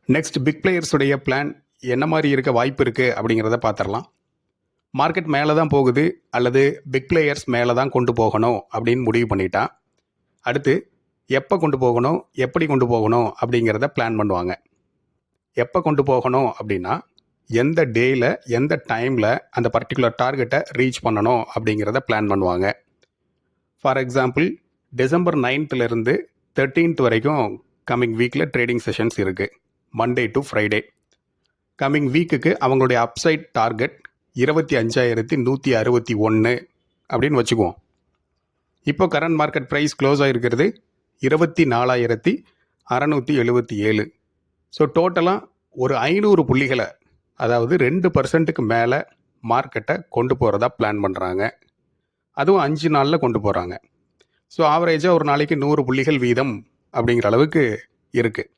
Next big பிளேயர்ஸுடைய plan என்ன மாதிரி இருக்க வாய்ப்பு இருக்குது அப்படிங்கிறத பார்த்துடலாம். மார்க்கெட் மேலே தான் போகுது அல்லது பிக் பிளேயர்ஸ் மேலே தான் கொண்டு போகணும் அப்படின்னு முடிவு பண்ணிட்டா அடுத்து எப்போ கொண்டு போகணும், எப்படி கொண்டு போகணும் அப்படிங்கிறத பிளான் பண்ணுவாங்க. எப்போ கொண்டு போகணும் அப்படின்னா எந்த டேயில் எந்த டைமில் அந்த பர்டிகுலர் டார்கெட்டை ரீச் பண்ணணும் அப்படிங்கிறத பிளான் பண்ணுவாங்க. For example December 9th to 13th வரைக்கும் கம்மிங் வீக்கில் ட்ரேடிங் செஷன்ஸ் இருக்குது, மண்டே டு ஃப்ரைடே. கம்மிங் வீக்குக்கு அவங்களுடைய அப்சைட் டார்கெட் 25,161 அப்படின்னு வச்சுக்குவோம். இப்போ கரண்ட் மார்க்கெட் ப்ரைஸ் க்ளோஸ் ஆகிருக்கிறது 24,677. ஸோ டோட்டலாக ஒரு 500 புள்ளிகளை, அதாவது 2% மேலே மார்க்கெட்டை கொண்டு போகிறதா பிளான் பண்ணுறாங்க. அதுவும் 5 நாளில் கொண்டு போகிறாங்க. ஸோ ஆவரேஜாக ஒரு நாளைக்கு 100 புள்ளிகள் வீதம் அப்படிங்கிற அளவுக்கு இருக்குது.